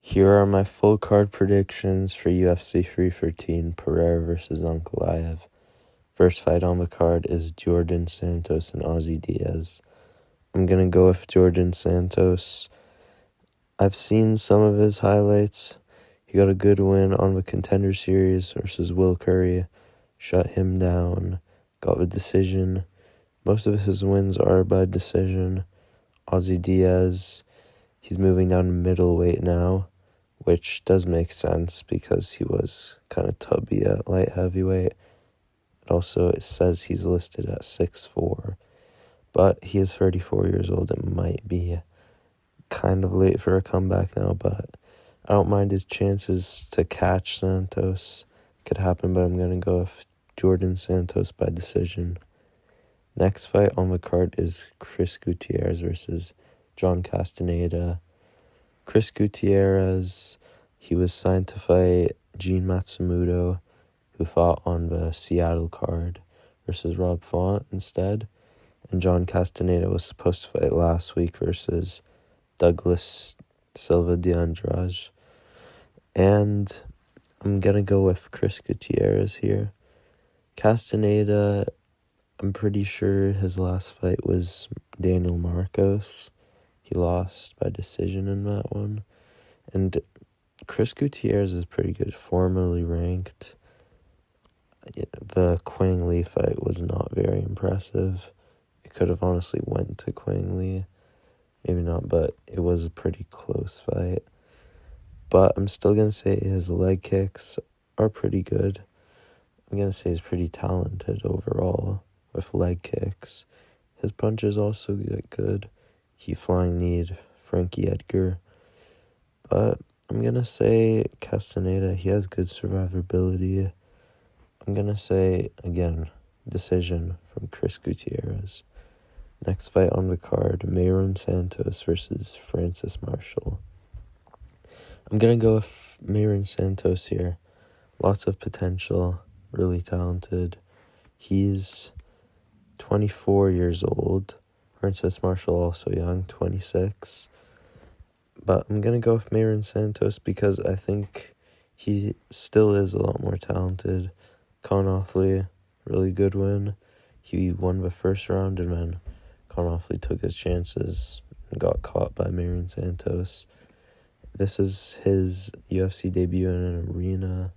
Here are my full card predictions for UFC 313, Pereira versus Ankalaev. First fight on the card is Djorden, Santos, and Ozzy Diaz. I'm going to go with Djorden Santos. I've seen some of his highlights. He got a good win on the Contender Series versus Will Curry. Shut him down. Got the decision. Most of his wins are by decision. Ozzy Diaz, he's moving down to middleweight now, which does make sense because he was kind of tubby at light heavyweight. It says he's listed at 6'4", but he is 34 years old. It might be kind of late for a comeback now, but I don't mind his chances to catch Santos. Could happen, but I'm going to go with Djorden Santos by decision. Next fight on the card is Chris Gutierrez versus John Casteneda. Chris Gutierrez, he was signed to fight Gene Matsumoto, who fought on the Seattle card, versus Rob Font instead. And John Casteneda was supposed to fight last week versus Douglas Silva de Andrade. And I'm going to go with Chris Gutierrez here. Casteneda, I'm pretty sure his last fight was Daniel Marcos. He lost by decision in that one. And Chris Gutierrez is pretty good, formerly ranked. The Quang Lee fight was not very impressive. It could have honestly went to Quang Lee. Maybe not, but it was a pretty close fight. But I'm still going to say his leg kicks are pretty good. I'm going to say he's pretty talented overall with leg kicks. His punches also get good. He flying kneed Frankie Edgar. But I'm going to say Casteneda, he has good survivability. I'm going to say, again, decision from Chris Gutierrez. Next fight on the card, Mairon Santos versus Francis Marshall. I'm going to go with Mairon Santos here. Lots of potential, really talented. He's 24 years old. Francis Marshall also young, 26. But I'm going to go with Mairon Santos because I think he still is a lot more talented. Con Offley, really good win. He won the first round, and then Con Offley took his chances and got caught by Mairon Santos. This is his UFC debut in an arena.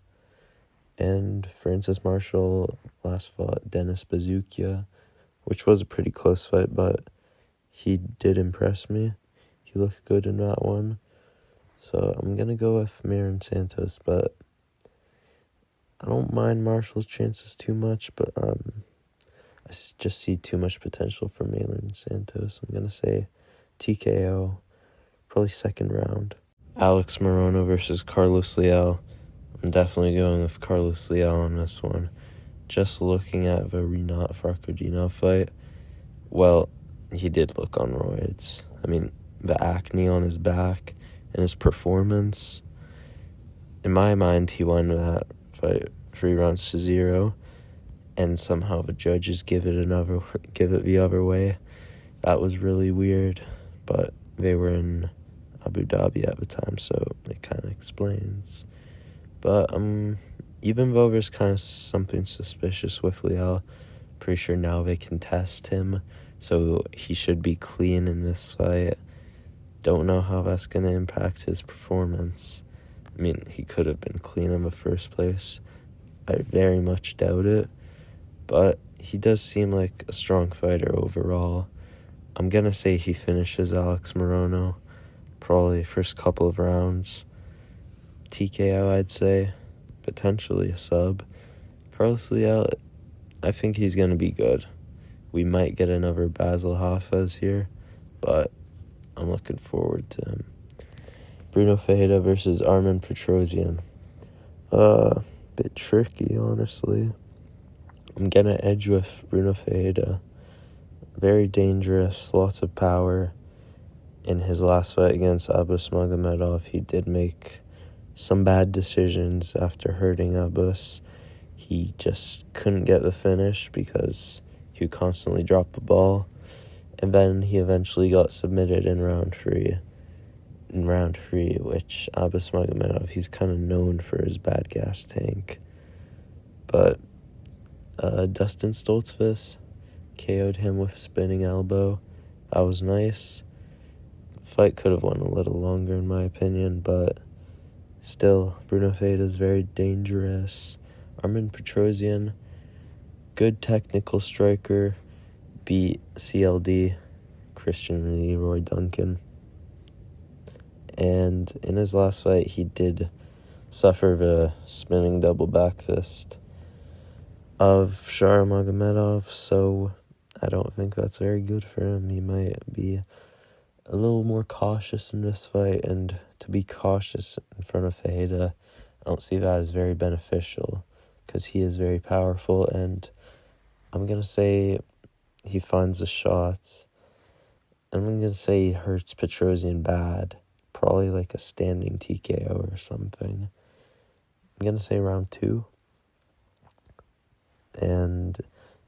And Francis Marshall last fought Dennis Bazookia, which was a pretty close fight, but he did impress me. He looked good in that one. So I'm going to go with Mairon Santos, but I don't mind Marshall's chances too much, but I just see too much potential for Mairon Santos. I'm going to say TKO, probably second round. Alex Morono versus Carlos Leal. I'm definitely going with Carlos Leal on this one. Just looking at the Renat Farcodino fight, well, he did look on roids. I mean, the acne on his back and his performance. In my mind, he won that fight 3-0, and somehow the judges give it the other way. That was really weird, but they were in Abu Dhabi at the time, so it kind of explains. But even though there's kind of something suspicious with Leal, pretty sure now they can test him, so he should be clean in this fight. Don't know how that's going to impact his performance. I mean, he could have been clean in the first place. I very much doubt it, but he does seem like a strong fighter overall. I'm going to say he finishes Alex Morono, probably first couple of rounds. TKO, I'd say, potentially a sub. Carlos Leal, I think he's going to be good. We might get another Basil Hafez here, but I'm looking forward to him. Bruno Ferreira versus Armen Petrosyan. Bit tricky, honestly. I'm going to edge with Bruno Ferreira. Very dangerous, lots of power. In his last fight against Abus Magomedov, he did make some bad decisions after hurting Abus. He just couldn't get the finish because he constantly dropped the ball. And then he eventually got submitted in round 3. in round 3, which Abbas Magomedov, he's kind of known for his bad gas tank. But Dustin Stoltzfus KO'd him with a spinning elbow. That was nice. Fight could have went a little longer in my opinion, but still, Brunno is very dangerous. Armen Petrosyan, good technical striker, beat CLD, Christian Leroy Duncan. And in his last fight, he did suffer the spinning double back fist of Shara Magomedov, so I don't think that's very good for him. He might be a little more cautious in this fight, and to be cautious in front of Ferreira, I don't see that as very beneficial, because he is very powerful, and I'm going to say he finds a shot. I'm going to say he hurts Petrosyan bad, probably like a standing TKO or something. I'm going to say round 2. And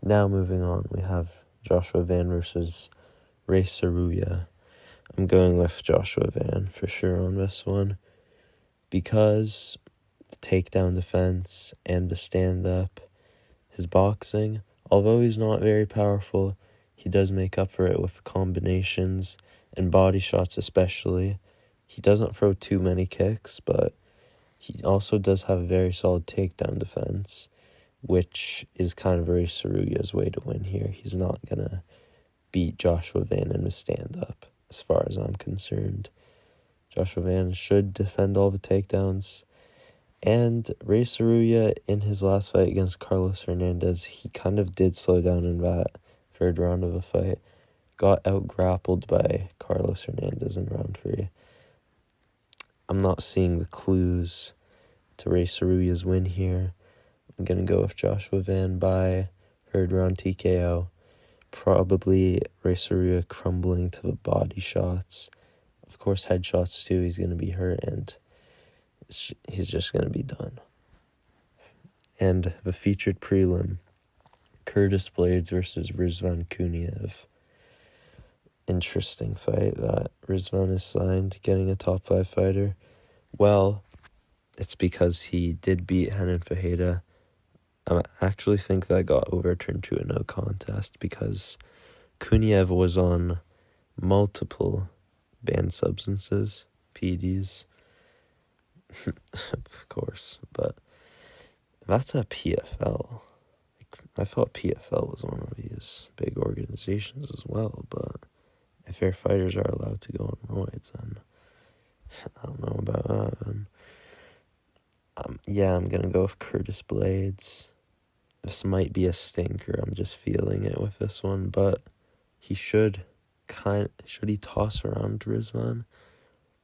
now moving on, we have Joshua Van versus Rei Tsuruya. I'm going with Joshua Van for sure on this one, because the takedown defense and the stand-up, his boxing, although he's not very powerful, he does make up for it with combinations and body shots especially. He doesn't throw too many kicks, but he also does have a very solid takedown defense, which is kind of Rei Tsuruya's way to win here. He's not going to beat Joshua Van in a stand-up, as far as I'm concerned. Joshua Van should defend all the takedowns. And Rei Tsuruya, in his last fight against Carlos Hernandez, he kind of did slow down in that third round of the fight. Got out-grappled by Carlos Hernandez in round 3. I'm not seeing the clues to Rei Tsuruya's win here. I'm going to go with Joshua Van by third round TKO. Probably Rei Tsuruya crumbling to the body shots. Of course, headshots too. He's going to be hurt, and he's just going to be done. And the featured prelim, Curtis Blaydes versus Rizvan Kuniev. Interesting fight that Rizvan is signed, getting a top 5 fighter. Well, it's because he did beat Renan Ferreira. I actually think that got overturned to a no contest, because Kuniev was on multiple banned substances, PEDs, of course, but that's a PFL. I thought PFL was one of these big organizations as well, but if their fighters are allowed to go on roids, then I don't know about that. And, I'm going to go with Curtis Blaydes. This might be a stinker. I'm just feeling it with this one, but he should he toss around Rizvan?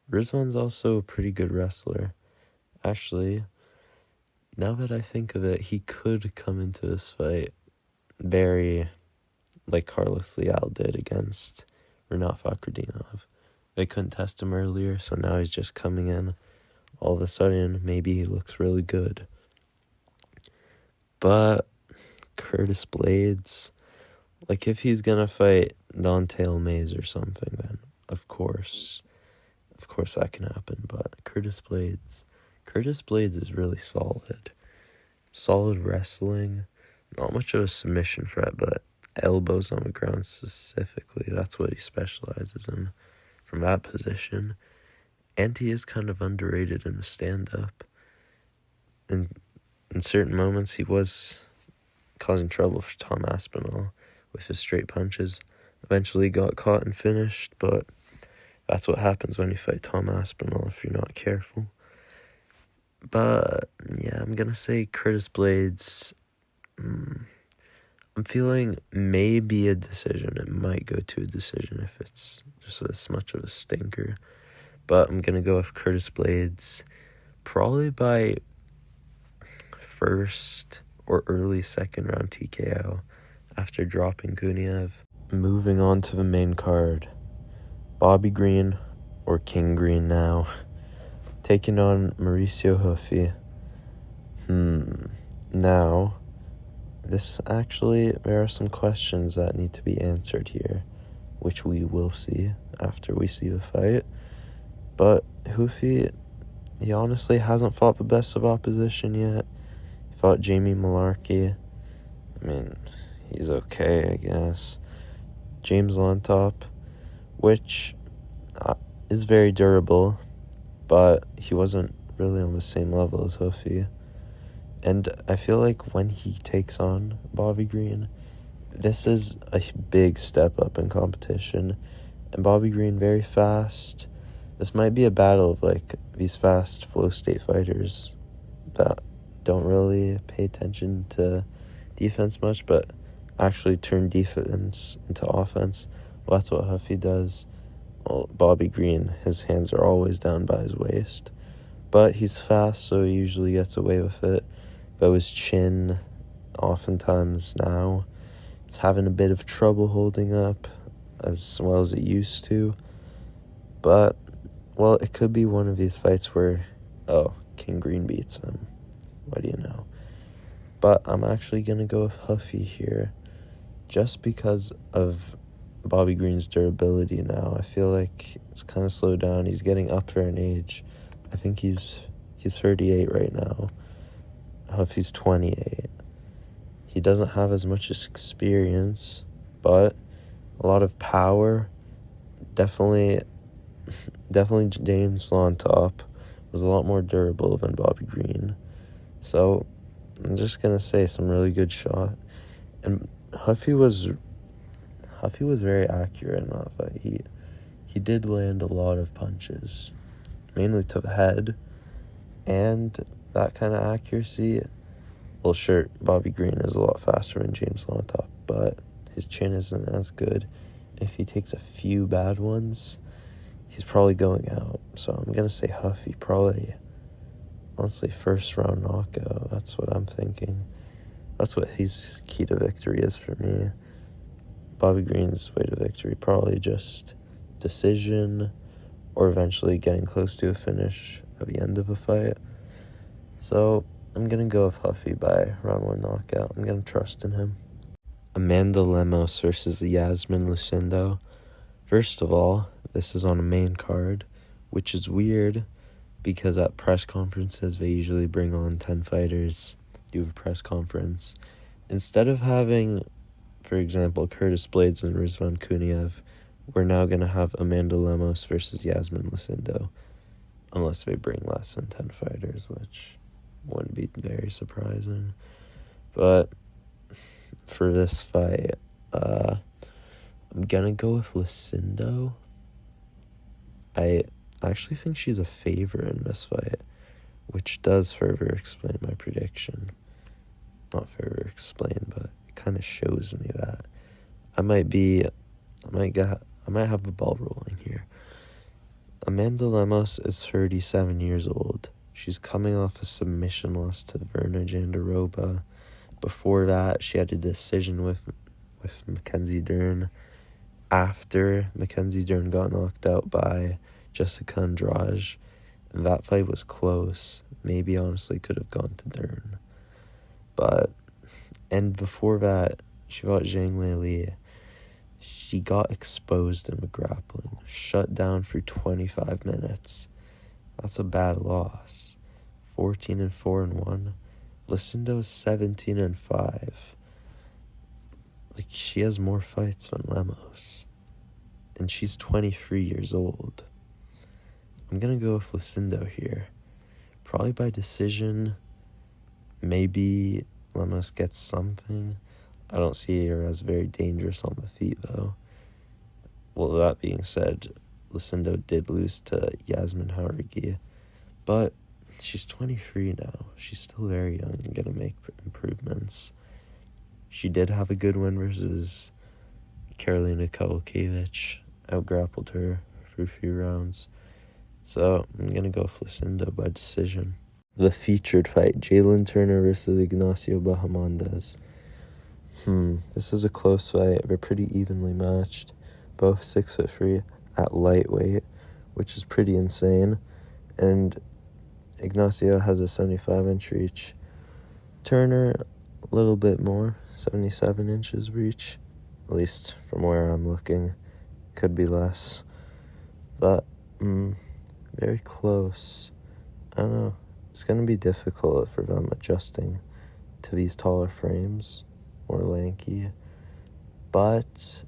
Rizvan's also a pretty good wrestler. Actually, now that I think of it, he could come into this fight very like Carlos Leal did against Rinat Fakhretdinov. They couldn't test him earlier, so now he's just coming in. All of a sudden, maybe he looks really good. But Curtis Blaydes, like if he's gonna fight Dante Almeida or something, then of course that can happen. But Curtis Blaydes is really solid. Solid wrestling, not much of a submission threat, but elbows on the ground specifically. That's what he specializes in from that position. And he is kind of underrated in a stand-up. And in certain moments, he was causing trouble for Tom Aspinall with his straight punches. Eventually got caught and finished, but that's what happens when you fight Tom Aspinall if you're not careful. But, yeah, I'm going to say Curtis Blaydes. I'm feeling maybe a decision. It might go to a decision if it's just this much of a stinker. But I'm going to go with Curtis Blaydes, probably by first or early second round TKO after dropping Kuniev. Moving on to the main card, Bobby Green, or King Green now, taking on Mauricio Ruffy. Now, there are some questions that need to be answered here, which we will see after we see the fight. But Ruffy, he honestly hasn't fought the best of opposition yet. He fought Jamie Malarkey. I mean, he's okay, I guess. James Lontop, which is very durable, but he wasn't really on the same level as Ruffy. And I feel like when he takes on Bobby Green, this is a big step up in competition. And Bobby Green, very fast. This might be a battle of, like, these fast flow state fighters that don't really pay attention to defense much, but actually turn defense into offense. Well, that's what Ruffy does. Well, Bobby Green, his hands are always down by his waist. But he's fast, so he usually gets away with it. Though his chin, oftentimes now, it's having a bit of trouble holding up as well as it used to. But, well, it could be one of these fights where, King Green beats him. What do you know? But I'm actually going to go with Ruffy here just because of Bobby Green's durability now. I feel like it's kind of slowed down. He's getting up there in age. I think he's 38 right now. Ruffy's 28. He doesn't have as much experience, but a lot of power. Definitely James Lontop was a lot more durable than Bobby Green. So I'm just going to say some really good shot. And Ruffy was very accurate in that fight. He did land a lot of punches, mainly to the head, and that kind of accuracy. Well, sure, Bobby Green is a lot faster than James Lontop, but his chin isn't as good. If he takes a few bad ones, he's probably going out. So I'm going to say Ruffy, probably, honestly, first round knockout. That's what I'm thinking. That's what his key to victory is for me. Bobby Green's way to victory, probably just decision or eventually getting close to a finish at the end of a fight. So I'm going to go with Ruffy by round 1 knockout. I'm going to trust in him. Amanda Lemos versus Iasmin Lucindo. First of all, this is on a main card, which is weird because at press conferences they usually bring on 10 fighters, do a press conference. Instead of having, for example, Curtis Blaydes and Rizvan Kuniev, we're now going to have Amanda Lemos versus Iasmin Lucindo, unless they bring less than 10 fighters, which wouldn't be very surprising. But for this fight, I'm going to go with Lucindo. I actually think she's a favorite in this fight, which does further explain my prediction. Not further explain, but it kind of shows me that I might have the ball rolling here. Amanda Lemos is 37 years old. She's coming off a submission loss to Verna Jandiroba. Before that, she had a decision with Mackenzie Dern. After Mackenzie Dern got knocked out by Jessica Andrade, and that fight was close. Maybe honestly could have gone to Dern. And before that, she fought Zhang Weili. She got exposed in the grappling, shut down for 25 minutes. That's a bad loss. 14-4-1. Lucindo's 17-5. Like, she has more fights than Lemos. And she's 23 years old. I'm gonna go with Lucindo here. Probably by decision. Maybe Lemos gets something. I don't see her as very dangerous on the feet, though. Well, that being said, Lucindo did lose to Yasmin Jauregui, but she's 23 now. She's still very young and gonna make improvements. She did have a good win versus Karolina Kowalkiewicz. Outgrappled her for a few rounds. So I'm gonna go with Lucindo by decision. The featured fight, Jalin Turner versus Ignacio Bahamondes. This is a close fight. They're pretty evenly matched. Both 6'3" at lightweight, which is pretty insane. And Ignacio has a 75-inch reach. Turner, a little bit more, 77 inches reach. At least from where I'm looking. Could be less. But very close. I don't know. It's going to be difficult for them adjusting to these taller frames, more lanky. But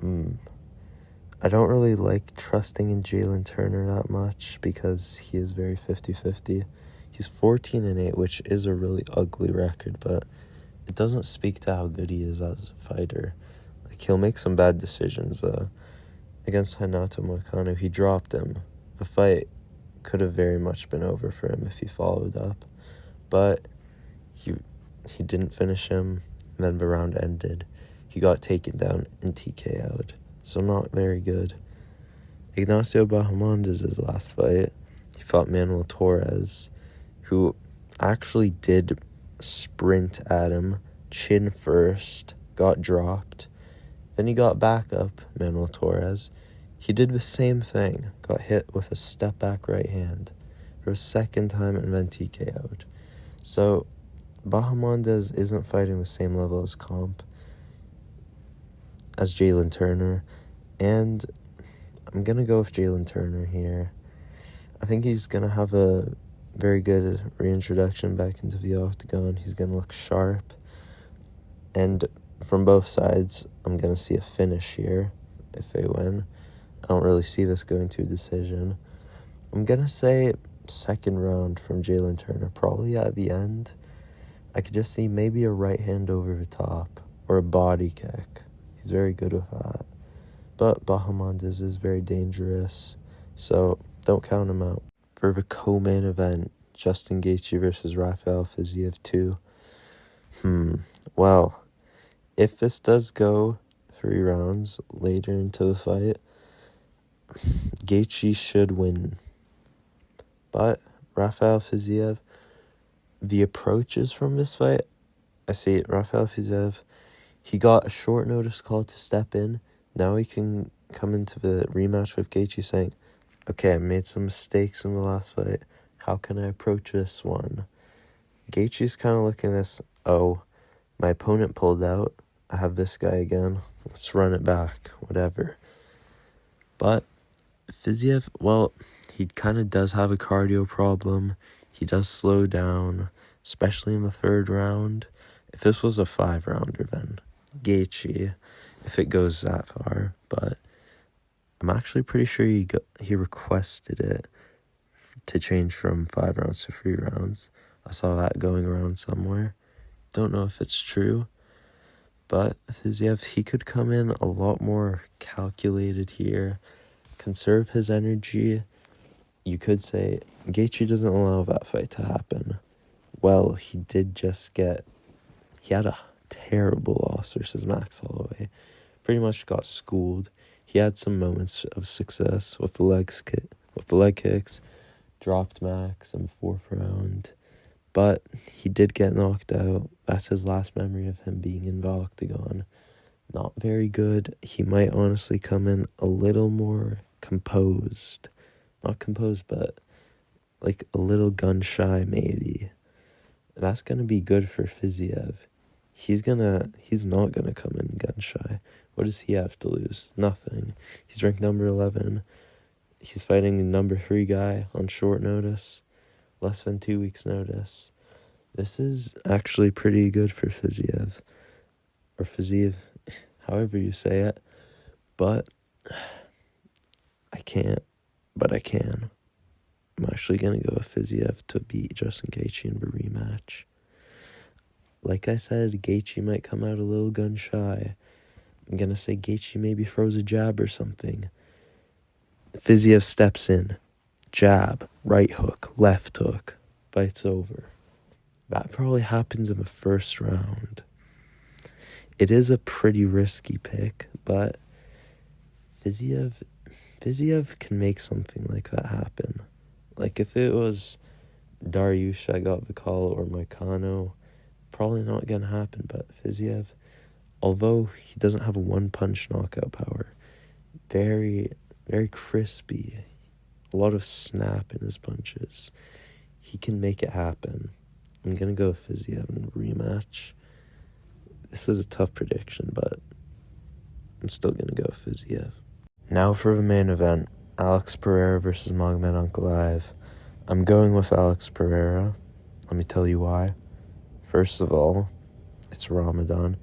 I don't really like trusting in Jalin Turner that much because he is very 50-50. He's 14-8, which is a really ugly record, but it doesn't speak to how good he is as a fighter. Like, he'll make some bad decisions. Against Renato Moicano, he dropped him. The fight could have very much been over for him if he followed up, but he didn't finish him, and then the round ended. He got taken down and TKO'd, so not very good. Ignacio Bahamondes' his last fight, he fought Manuel Torres, who actually did sprint at him, chin first, got dropped. Then he got back up, Manuel Torres. He did the same thing, got hit with a step-back right hand for a second time and then TKO'd. So, Bahamondes isn't fighting the same level as comp as Jalin Turner, and I'm going to go with Jalin Turner here. I think he's going to have a very good reintroduction back into the octagon. He's going to look sharp, and from both sides, I'm going to see a finish here if they win. I don't really see this going to a decision. I'm going to say second round from Jalin Turner, probably at the end. I could just see maybe a right hand over the top or a body kick. He's very good with that. But Bahamondes is very dangerous, so don't count him out. For the co-main event, Justin Gaethje versus Rafael Fiziev 2. Well, if this does go 3 rounds later into the fight, Gaethje should win. But Rafael Fiziev, the approaches from this fight, I see Rafael Fiziev, he got a short notice call to step in. Now he can come into the rematch with Gaethje saying, okay, I made some mistakes in the last fight. How can I approach this one? Gaethje's kind of looking at this, my opponent pulled out. I have this guy again. Let's run it back, whatever. But Fiziev, well, he kind of does have a cardio problem. He does slow down, especially in the 3rd round. If this was a 5-rounder, then Gaethje, if it goes that far. But I'm actually pretty sure he requested it to change from 5 rounds to 3 rounds. I saw that going around somewhere. Don't know if it's true. But Fiziev, he could come in a lot more calculated here, conserve his energy. You could say Gaethje doesn't allow that fight to happen. Well, he had a terrible loss versus Max Holloway. Pretty much got schooled. He had some moments of success with the leg kicks, dropped Max in the 4th round. But he did get knocked out. That's his last memory of him being in the octagon. Not very good. He might honestly come in a little more composed. Not composed, but like a little gun-shy maybe. That's going to be good for Fiziev. He's not going to come in gun-shy. What does he have to lose? Nothing. He's ranked number 11. He's fighting the number 3 guy on short notice. Less than 2 weeks' notice. This is actually pretty good for Fiziev. Or Fiziev, however you say it. But I can't. But I can. I'm actually going to go with Fiziev to beat Justin Gaethje in the rematch. Like I said, Gaethje might come out a little gun-shy. I'm going to say Gaethje maybe throws a jab or something. Fiziev steps in. Jab, right hook, left hook. Fight's over. That probably happens in the 1st round. It is a pretty risky pick, but Fiziev can make something like that happen. Like if it was Dariush I got the call or Moicano, probably not going to happen, but Fiziev, although he doesn't have a one-punch knockout power, very, very crispy, a lot of snap in his punches, he can make it happen. I'm going to go with Fiziev in the rematch. This is a tough prediction, but I'm still going to go with Fiziev. Now for the main event, Alex Pereira versus Magomed Ankalaev. I'm going with Alex Pereira. Let me tell you why. First of all, it's Ramadan,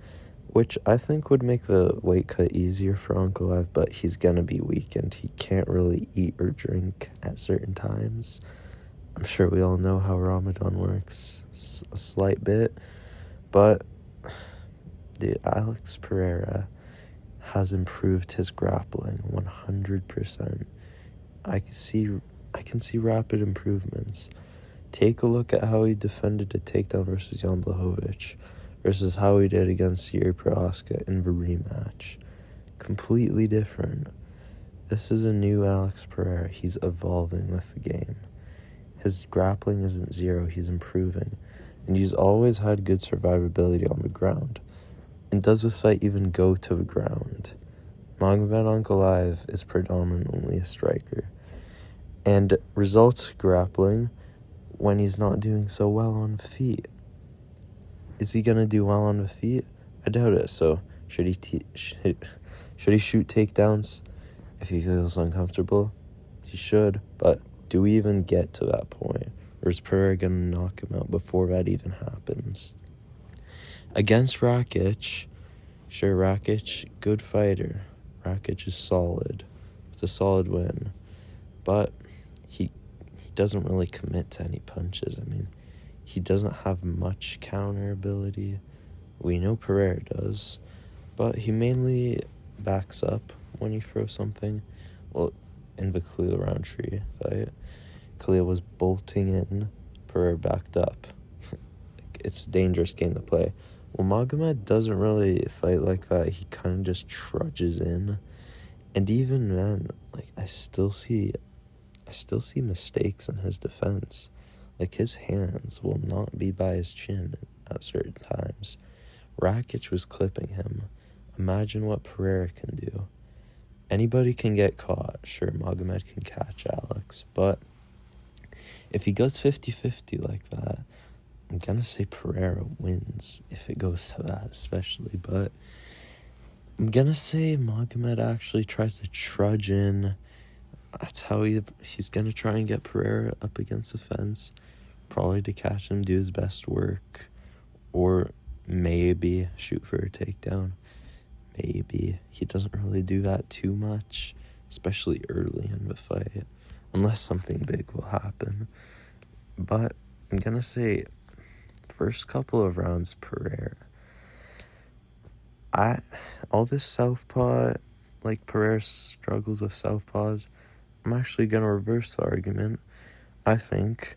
which I think would make the weight cut easier for Ankalaev, but he's gonna be weakened. He can't really eat or drink at certain times. I'm sure we all know how Ramadan works, a slight bit, but dude, Alex Pereira has improved his grappling 100%. I can see rapid improvements. Take a look at how he defended a takedown versus Jan Blachowicz versus how he did against Yuri Prohaska in the rematch. Completely different. This is a new Alex Pereira. He's evolving with the game. His grappling isn't zero, he's improving. And he's always had good survivability on the ground. And does this fight even go to the ground? Magomed Ankalaev is predominantly a striker. And results grappling when he's not doing so well on the feet. Is he going to do well on the feet? I doubt it. So should he shoot takedowns if he feels uncomfortable? He should, but do we even get to that point? Or is Pereira going to knock him out before that even happens? Against Rakic, sure, Rakic, good fighter. Rakic is solid. It's a solid win. But he doesn't really commit to any punches. I mean, he doesn't have much counter ability. We know Pereira does. But he mainly backs up when he throws something. Well, in the Khalil Roundtree fight, Khalil was bolting in, Pereira backed up. It's a dangerous game to play. Well, Magomed doesn't really fight like that. He kind of just trudges in. And even then, I still see mistakes in his defense. His hands will not be by his chin at certain times. Rakic was clipping him. Imagine what Pereira can do. Anybody can get caught. Sure, Magomed can catch Alex, but if he goes 50-50 like that, I'm gonna say Pereira wins if it goes to that, especially, but I'm gonna say Magomed actually tries to trudge in. That's how he's gonna try and get Pereira up against the fence, probably to catch him, do his best work, or maybe shoot for a takedown. Maybe. He doesn't really do that too much, especially early in the fight, unless something big will happen. But I'm gonna say first couple of rounds Pereira. All this southpaw, Pereira struggles with southpaws, I'm actually gonna reverse the argument. I think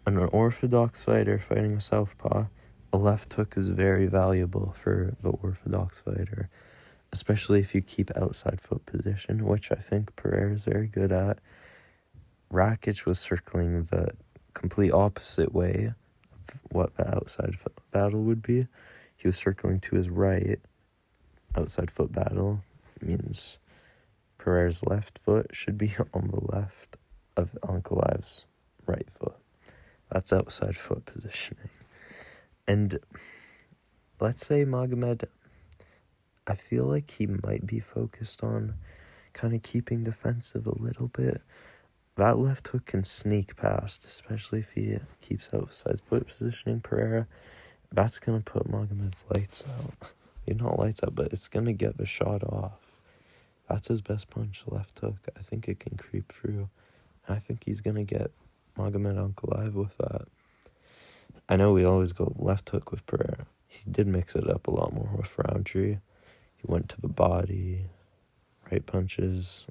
an orthodox fighter fighting a southpaw, a left hook is very valuable for the orthodox fighter, especially if you keep outside foot position, which I think Pereira is very good at. Rakic was circling the complete opposite way of what the outside foot battle would be. He was circling to his right. Outside foot battle means Pereira's left foot should be on the left of Ankalaev's right foot. That's outside foot positioning. And let's say Magomed, I feel like he might be focused on kind of keeping defensive a little bit. That left hook can sneak past, especially if he keeps outside foot positioning Pereira. That's going to put Magomed's lights out. Maybe not lights out, but it's going to get the shot off. That's his best punch, left hook. I think it can creep through. I think he's going to get Magomed Ankalaev with that. I know we always go left hook with Pereira. He did mix it up a lot more with Roundtree. He went to the body, right punches,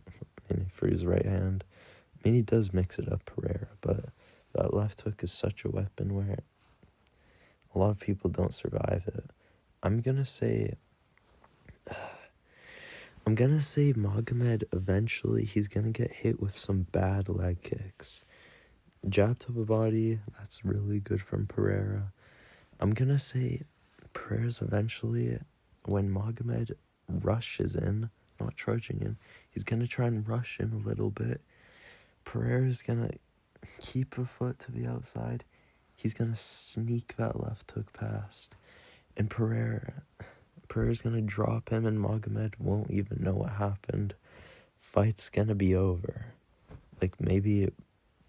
for his right hand. He does mix it up, Pereira, but that left hook is such a weapon where a lot of people don't survive it. I'm gonna say Magomed, eventually, he's gonna get hit with some bad leg kicks. Jab to the body, that's really good from Pereira. I'm gonna say Pereira's eventually, when Magomed rushes in, not trudging in, he's gonna try and rush in a little bit. Pereira's gonna keep the foot to the outside. He's gonna sneak that left hook past. And Pereira's gonna drop him, and Magomed won't even know what happened. fight's gonna be over. Like, maybe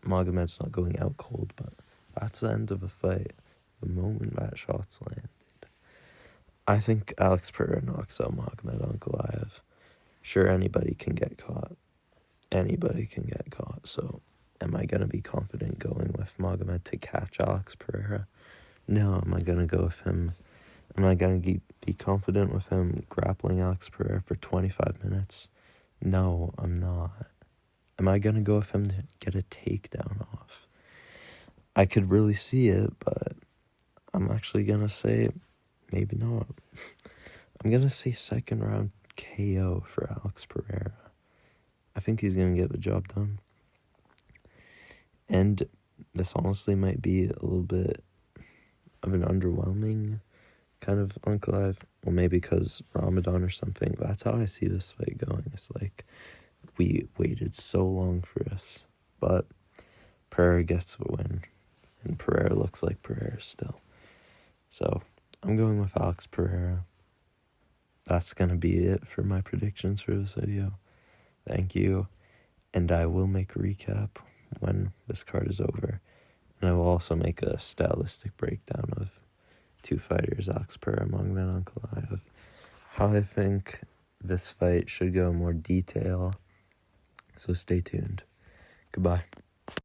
Magomed's not going out cold, but that's the end of a fight. The moment that shot's landed. I think Alex Pereira knocks out Magomed Ankalaev. Sure, anybody can get caught. Anybody can get caught, so am I going to be confident going with Magomed to catch Alex Pereira? No. Am I going to go with him? Am I going to be confident with him grappling Alex Pereira for 25 minutes? No, I'm not. Am I going to go with him to get a takedown off? I could really see it, but I'm actually going to say maybe not. I'm going to say second round KO for Alex Pereira. I think he's going to get the job done. And this honestly might be a little bit of an underwhelming kind of Ankalaev. Well, maybe because Ramadan or something. That's how I see this fight going. It's like, we waited so long for this. But Pereira gets the win. And Pereira looks like Pereira still. So, I'm going with Alex Pereira. That's going to be it for my predictions for this video. Thank you. And I will make a recap when this card is over. And I will also make a stylistic breakdown of two fighters, Alex Pereira, Magomed Ankalaev. How I think this fight should go in more detail. So stay tuned. Goodbye.